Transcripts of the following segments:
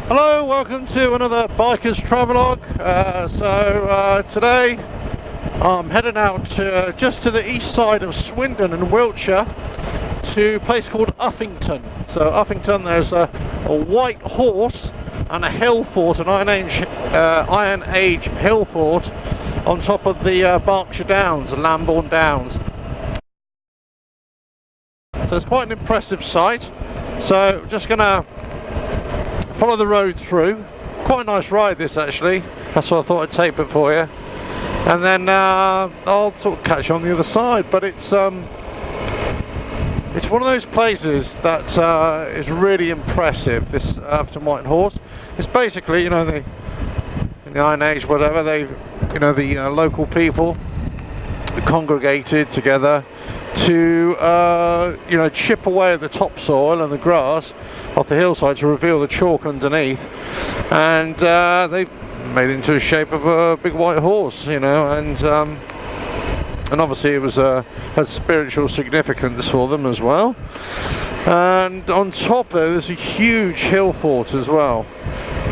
Hello, welcome to another Biker's Travelog. Today I'm heading out just to the east side of Swindon in Wiltshire to a place called Uffington. So Uffington, there's a white horse and a hill fort, an Iron Age hill fort on top of the Berkshire Downs, the Lambourne Downs. So it's quite an impressive sight. So just gonna follow the road through. Quite a nice ride this actually. That's why I thought I'd tape it for you. And then I'll sort of catch you on the other side. But it's one of those places that is really impressive. This Uffington White Horse. It's basically, you know, in the Iron Age, whatever, the local people congregated together to chip away at the topsoil and the grass off the hillside to reveal the chalk underneath, and they made it into the shape of a big white horse, and obviously it was had spiritual significance for them as well. And on top there's a huge hill fort as well,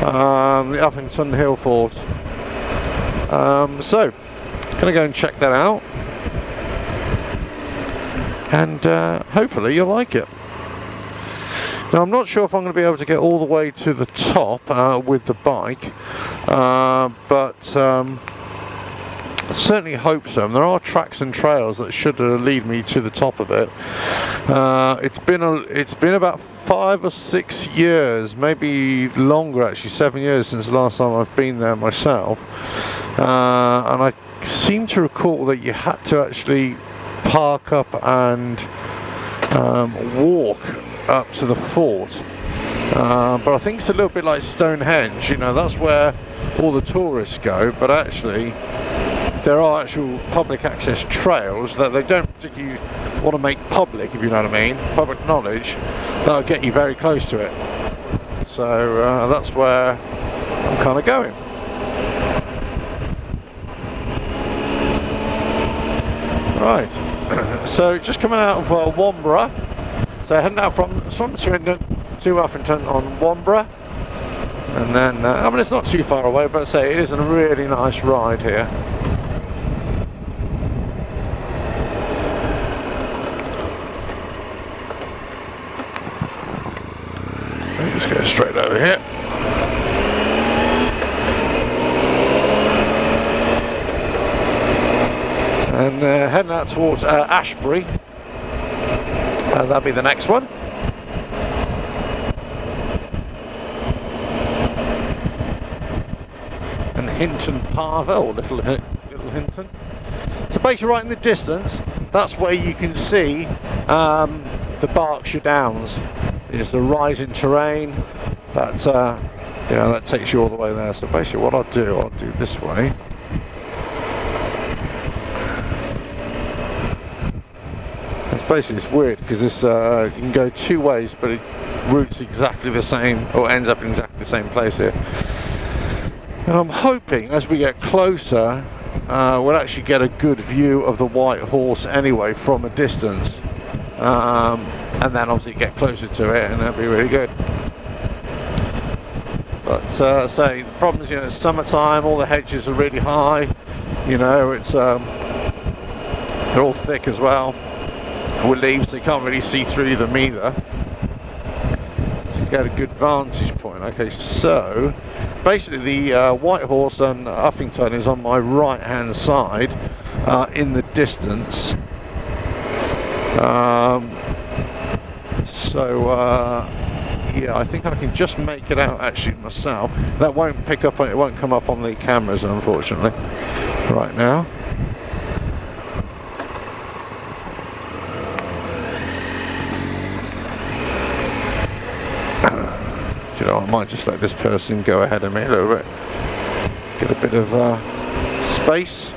the Uffington Hill Fort. So gonna go and check that out, and hopefully you'll like it. Now I'm not sure if I'm going to be able to get all the way to the top with the bike, but I certainly hope so. And there are tracks and trails that should lead me to the top of it. It's been about 5 or 6 years, maybe longer actually, 7 years since the last time I've been there myself, and I seem to recall that you had to actually park up and walk up to the fort, but I think it's a little bit like Stonehenge, that's where all the tourists go, but actually there are actual public access trails that they don't particularly want to make public, if you know what I mean, public knowledge, that'll get you very close to it. So that's where I'm kind of going. Right, so just coming out of Womburgh. So heading out from Swindon to Uffington on Womburgh, and then it's not too far away, but say it is a really nice ride here. Let me just go straight over here. And heading out towards Ashbury. That'll be the next one. And Hinton Parva, or Little Hinton. So basically right in the distance, that's where you can see the Berkshire Downs. It's the rising terrain that that takes you all the way there. So basically what I'll do this way. Basically it's weird because this you can go two ways, but it routes exactly the same, or ends up in exactly the same place here. And I'm hoping as we get closer we'll actually get a good view of the white horse anyway from a distance, and then obviously get closer to it, and that'll be really good. But say the problem is, it's summertime, all the hedges are really high, it's they're all thick as well with leaves, so you can't really see through them either. So you get a good vantage point. Okay, so basically the White Horse and Uffington is on my right hand side in the distance. Yeah, I think I can just make it out actually myself. That won't pick up, it won't come up on the cameras unfortunately right now. I might just let this person go ahead of me a little bit, get a bit of space.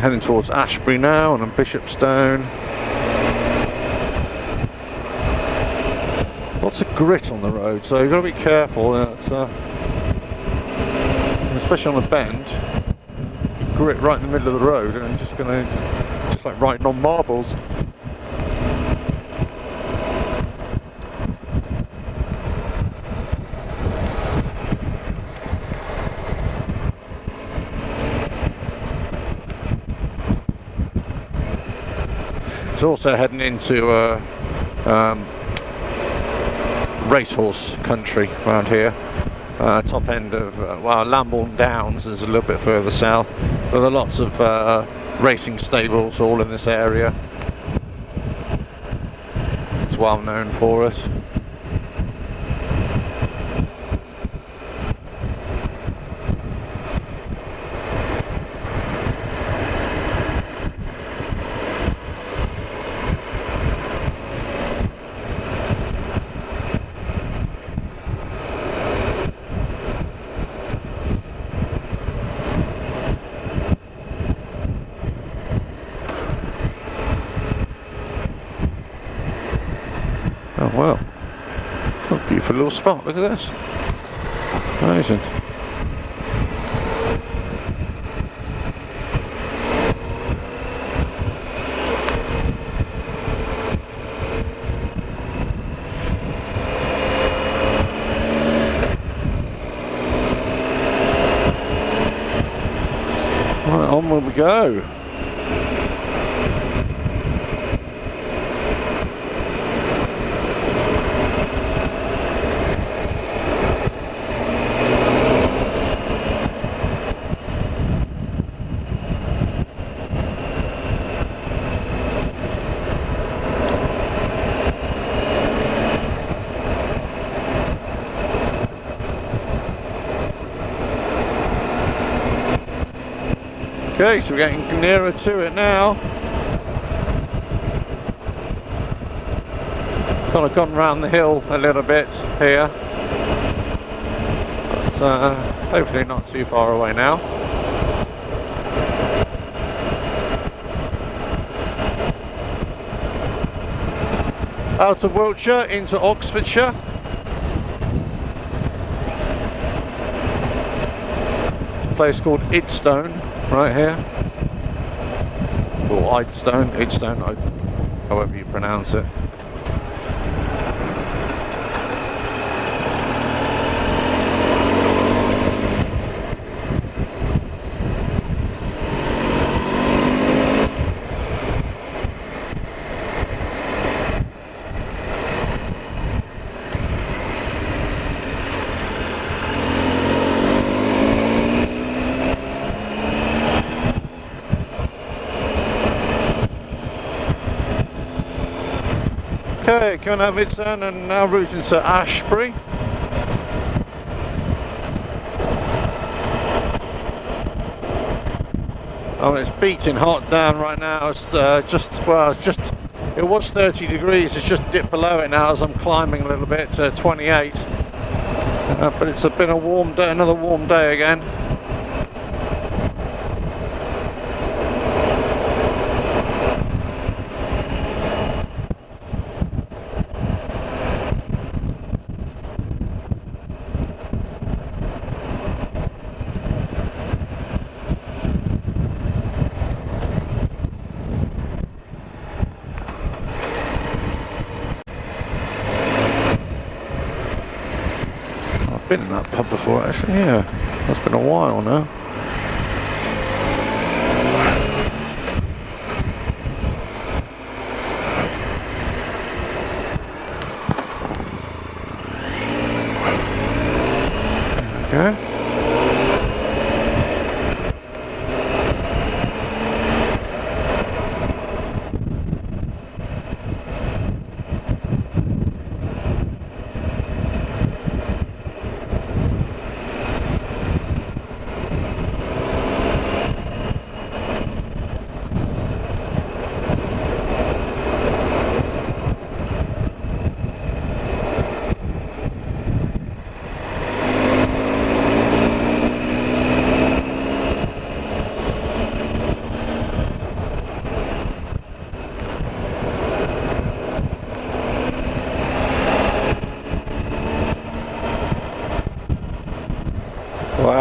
heading towards Ashbury now and then Bishopstone. Lots of grit on the road, so you've got to be careful. Especially on a bend, grit right in the middle of the road, and just like riding on marbles. It's also heading into racehorse country around here. Top end of Lambourne Downs is a little bit further south, but there are lots of racing stables all in this area. It's well known for us. Oh wow, what a beautiful little spot, look at this. Amazing. Right, onward we go. Okay, so we're getting nearer to it now. Kind of gone round the hill a little bit here, but hopefully not too far away now. Out of Wiltshire into Oxfordshire. A place called Idstone. Right here, or Idstone, however you pronounce it. Okay, coming out of Idstone and now routing to Ashbury. Oh, it's beating hot down right now. It's it was 30 degrees. It's just dipped below it now as I'm climbing a little bit to 28. But it's been a warm day, another warm day again. Been in that pub before actually, yeah. That's been a while now. There we go.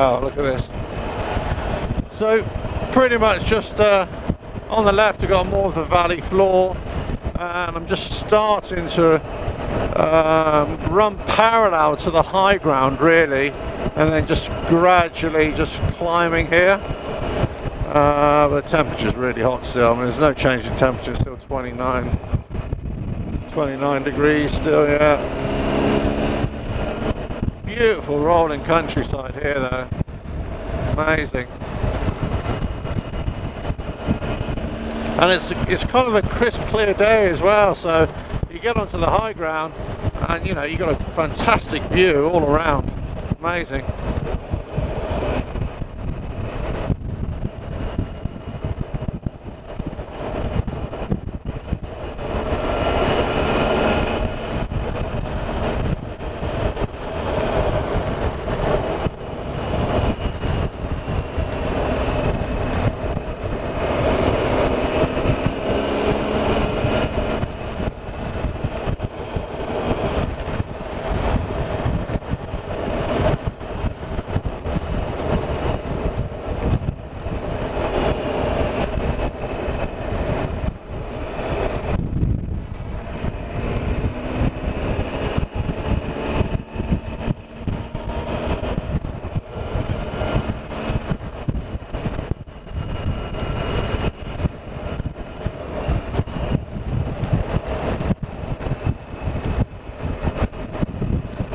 Wow, look at this. So pretty much just on the left you've got more of the valley floor, and I'm just starting to run parallel to the high ground really, and then just gradually just climbing here. But the temperature's really hot still. I mean, there's no change in temperature, still 29 degrees still, yeah. Beautiful rolling countryside here though. Amazing. And it's kind of a crisp, clear day as well, so you get onto the high ground and you know, you've got a fantastic view all around. Amazing.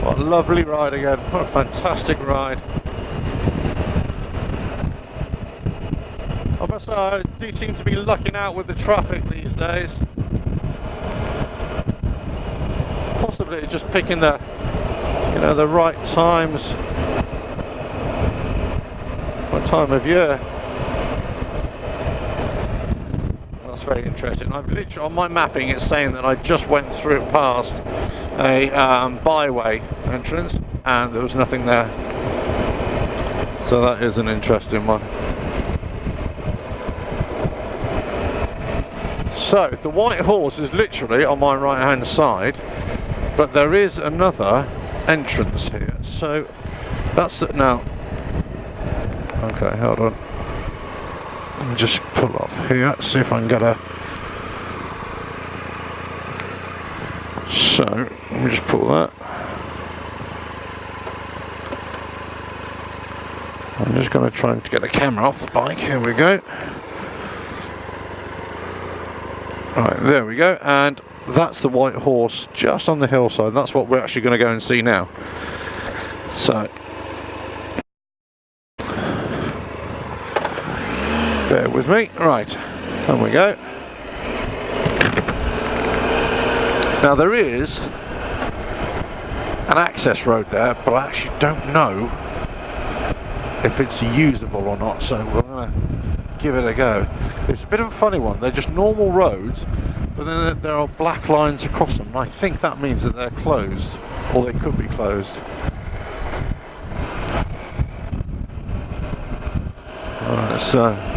What a lovely ride again. What a fantastic ride. I must say, I do seem to be lucking out with the traffic these days. Possibly just picking the, you know, the right times, right time of year. That's very interesting. I've literally, on my mapping, it's saying that I just went through past a byway entrance and there was nothing there. So that is an interesting one. So the White Horse is literally on my right hand side, but there is another entrance here. So that's it now. Okay, hold on. Let me just pull off here, see if I can get a... So, let me just pull that. I'm just going to try to get the camera off the bike. Here we go. Right, there we go. And that's the White Horse just on the hillside. That's what we're actually going to go and see now. So, bear with me. Right, there we go. Now there is an access road there, but I actually don't know if it's usable or not, so we're going to give it a go. It's a bit of a funny one. They're just normal roads, but then there are black lines across them, and I think that means that they're closed, or they could be closed. Alright, so...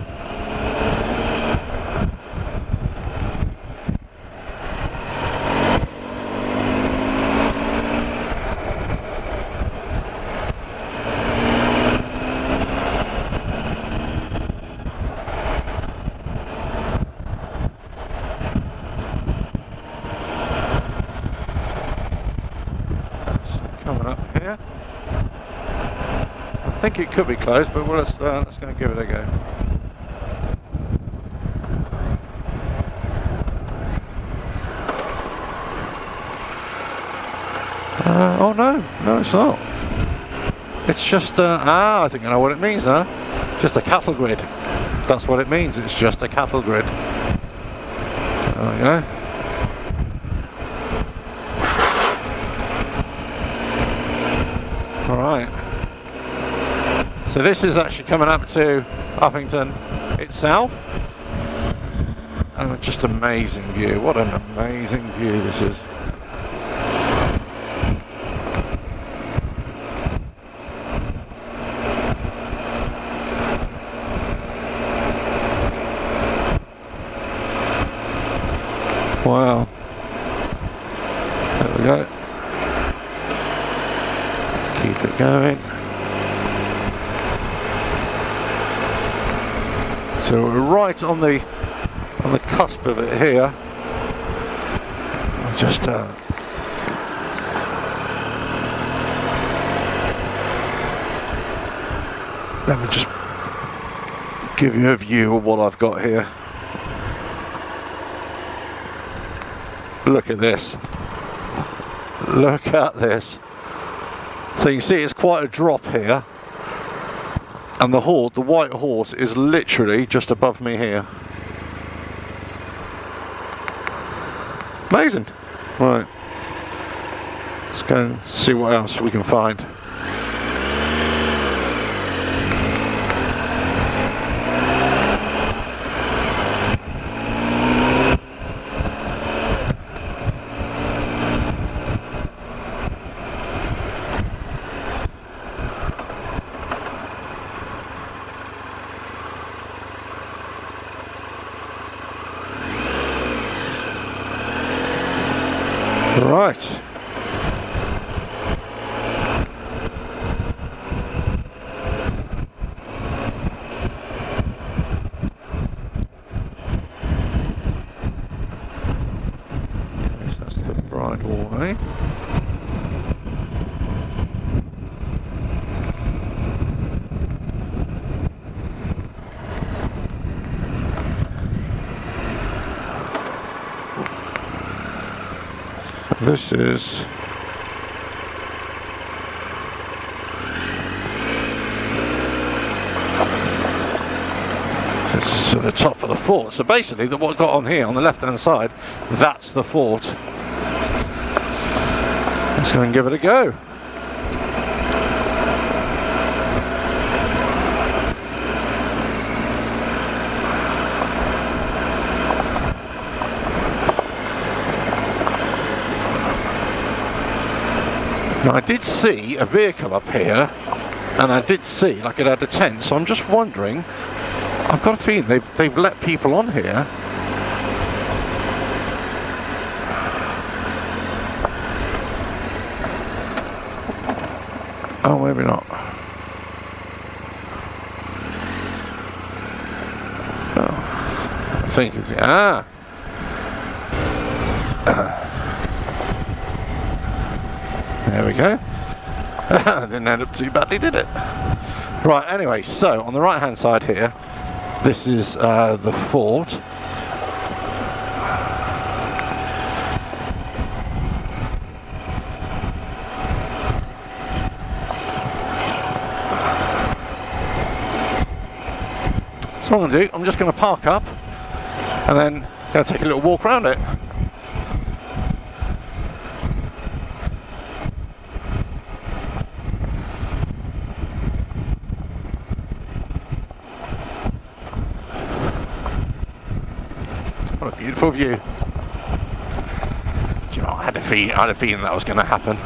coming up here. I think it could be closed, but let's go and give it a go. Oh no, it's not. It's just I think I know what it means now. Just a cattle grid. That's what it means. It's just a cattle grid. There we go. Alright, so this is actually coming up to Uffington itself, and just amazing view. What an amazing view this is. Wow, there we go. Keep it going. So we're right on the cusp of it here. I'll just let me just give you a view of what I've got here. Look at this. Look at this. So you can see it's quite a drop here. And the white horse, is literally just above me here. Amazing. Right. Let's go and see what else we can find. Right. Yes, that's the bridle way. This is to the top of the fort. So basically, what got on here on the left-hand side, that's the fort. Let's go and give it a go. Now I did see a vehicle up here, and I did see like it had a tent, so I'm just wondering, I've got a feeling they've let people on here. Oh, maybe not. Oh, I think it's there we go. Didn't end up too badly, did it? Right, anyway, so on the right hand side here, this is the fort. So what I'm going to do, I'm just going to park up and then going to take a little walk around it. What a beautiful view. Do you know, I had a feeling that was going to happen.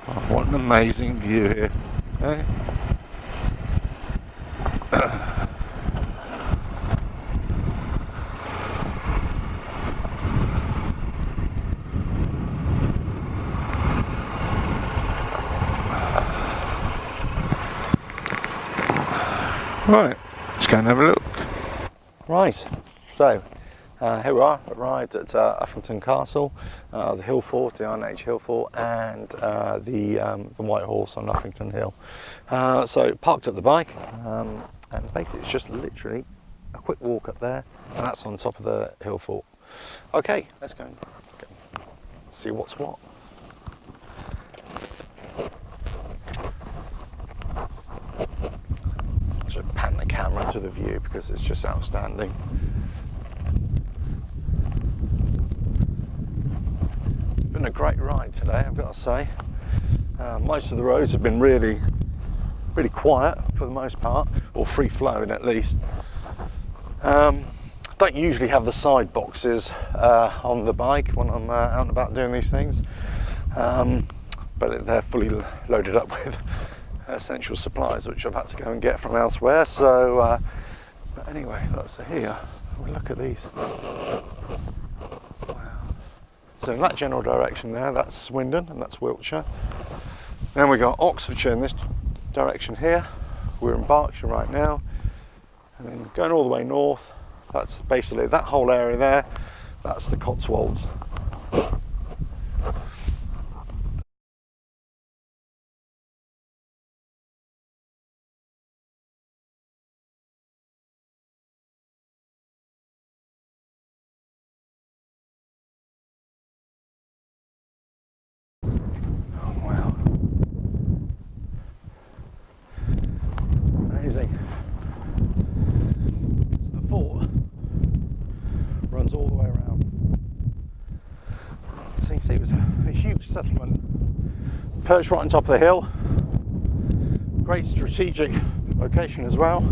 Oh, what an amazing view here. Okay. Right, let's go and have a look. Right, so here we are, arrived at Uffington Castle, the Hill Fort, the Iron Age Hill Fort, and the White Horse on Uffington Hill. So parked up the bike, and basically it's just literally a quick walk up there, and that's on top of the Hill Fort. Okay, let's go and see what's what. Just pan the camera to the view because it's just outstanding. It's been a great ride today, I've got to say. Most of the roads have been really quiet for the most part, or free flowing at least. Don't usually have the side boxes on the bike when I'm out and about doing these things, but they're fully loaded up with essential supplies which I've had to go and get from elsewhere. So but anyway, look, so here we look at these. Wow. So in that general direction there, that's Swindon and that's Wiltshire. Then we got Oxfordshire in this direction here. We're in Berkshire right now. And then going all the way north, that's basically that whole area there, that's the Cotswolds. Runs all the way around. So you can see it was a huge settlement perched right on top of the hill. Great strategic location as well.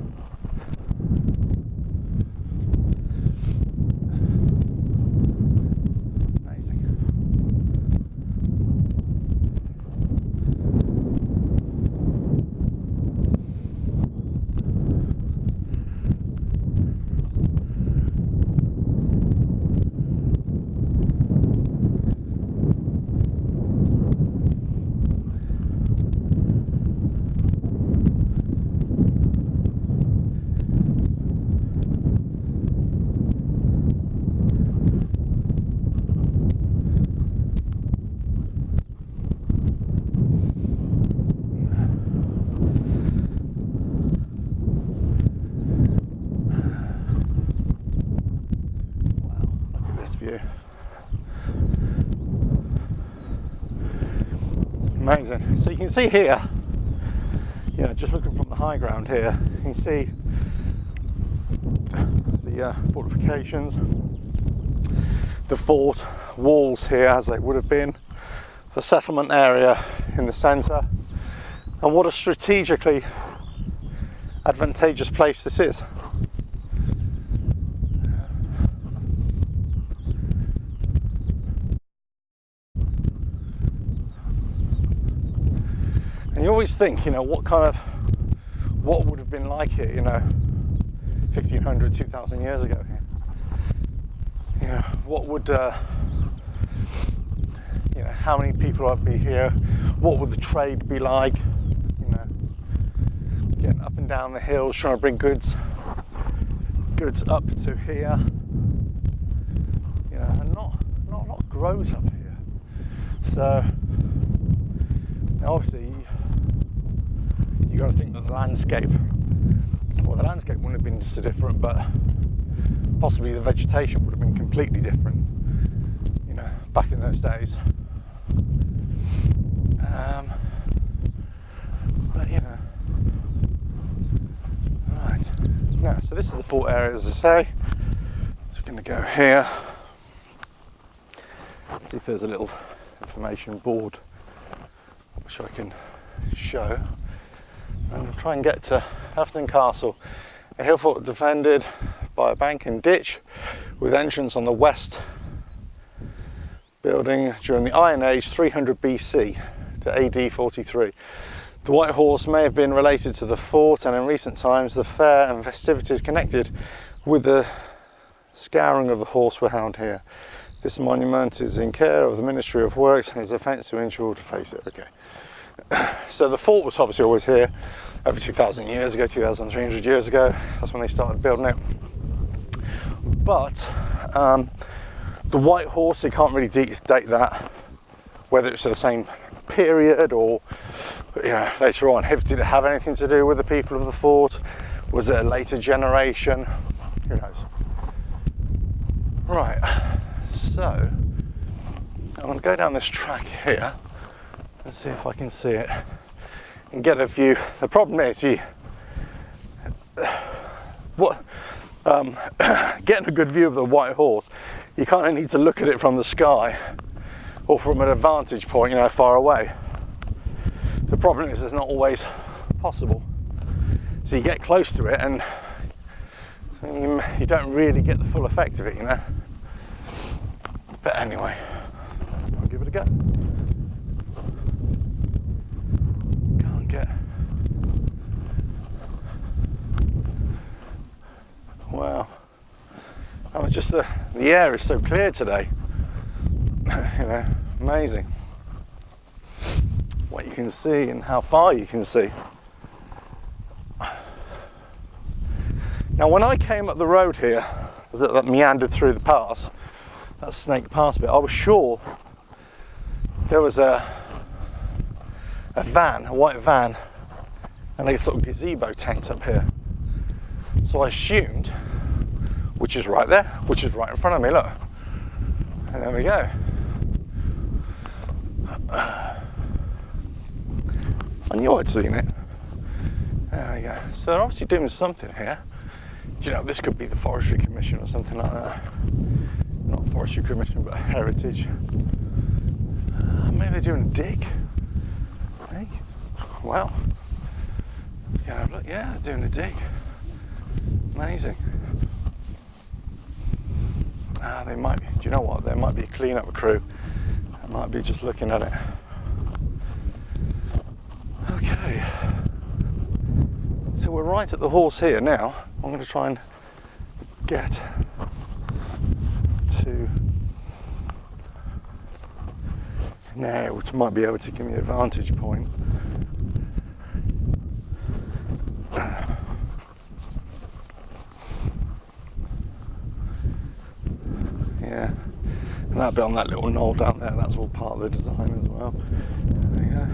Amazing. View. Amazing. So you can see here, you know, just looking from the high ground here, you can see the fortifications, the fort walls here as they would have been, the settlement area in the centre, and what a strategically advantageous place this is. And you always think, you know, what would have been like here, you know, 1500, 2000 years ago here. You know, what would, you know, how many people would be here? What would the trade be like? You know, getting up and down the hills, trying to bring goods up to here. You know, and not a lot grows up here. So, obviously, you got to think that the landscape wouldn't have been so different, but possibly the vegetation would have been completely different, you know, back in those days. But you know, right now, so this is the fort area, as I say. So we're going to go here, see if there's a little information board which I can show, and we'll try and get to Uffington Castle, a hill fort defended by a bank and ditch with entrance on the west building during the Iron Age 300 BC to AD 43. The White Horse may have been related to the fort, and in recent times the fair and festivities connected with the scouring of the horse were held here. This monument is in care of the Ministry of Works and is a fence to ensure to face it. Okay. So the fort was obviously always here over 2,000 years ago, 2,300 years ago. That's when they started building it. But the White Horse, you can't really date that, whether it's the same period or, you know, later on. Did it have anything to do with the people of the fort? Was it a later generation? Who knows? Right, so I'm going to go down this track here and see if I can see it and get a view. The problem is getting a good view of the White Horse, you kind of need to look at it from the sky or from an advantage point, you know, far away. The problem is it's not always possible. So you get close to it and you don't really get the full effect of it, you know. But anyway, I'll give it a go. Can't get. Wow. I mean, just the air is so clear today. know, amazing what you can see and how far you can see. Now when I came up the road here that meandered through the pass, that Snake Pass bit, I was sure there was a van, a white van, and a sort of gazebo tent up here. So I assumed, which is right there, which is right in front of me, look. And there we go. I knew I'd seen it. There we go. So they're obviously doing something here. Do you know, this could be the Forestry Commission or something like that. Not Forestry Commission, but Heritage. Maybe they're doing a dig. Hey, wow. Let's go have a look. Yeah, they're doing a dig. Amazing. They might be, do you know what? There might be a clean-up crew. They might be just looking at it. Okay. So we're right at the horse here now. I'm going to try and get to now, which might be able to give me a vantage point. Yeah, and that bit on that little knoll down there, that's all part of the design as well. There you go.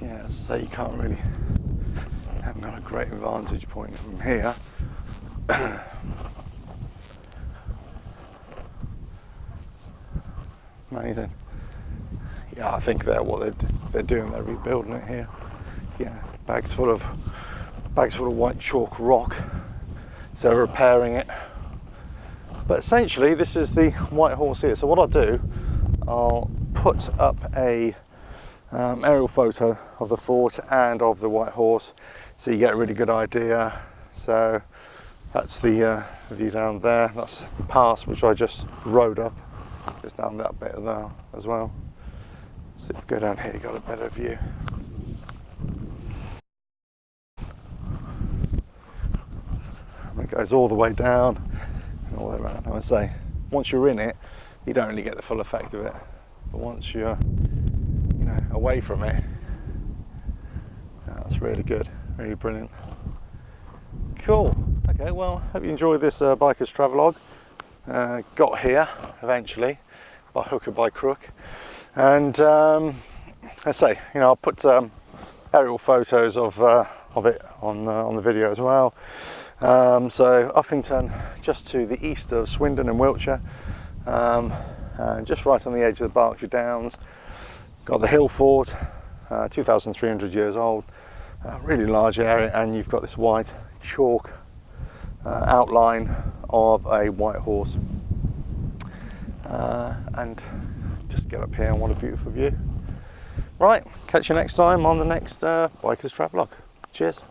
Yeah, so you can't really have got a great vantage point from here. Amazing. Yeah, I think what they're doing, they're rebuilding it here. Yeah, bags full of white chalk rock. So they're repairing it. But essentially, this is the White Horse here. So what I'll do, I'll put up a aerial photo of the fort and of the White Horse, so you get a really good idea. So that's the view down there. That's the pass which I just rode up. Just down that bit of there as well. So if you go down here, you've got a better view. And it goes all the way down and all the way around. I would say, once you're in it, you don't really get the full effect of it. But once you're, you know, away from it, that's really good, really brilliant. Cool. Okay, well, hope you enjoyed this biker's travelogue. Got here eventually by hook or by crook, and I say, you know, I'll put aerial photos of it on the video as well. So Uffington, just to the east of Swindon in Wiltshire, and just right on the edge of the Berkshire Downs. Got the hill fort, 2,300 years old, really large area, and you've got this white chalk outline of a white horse, and just get up here and what a beautiful view. Right, catch you next time on the next biker's travelogue. Cheers.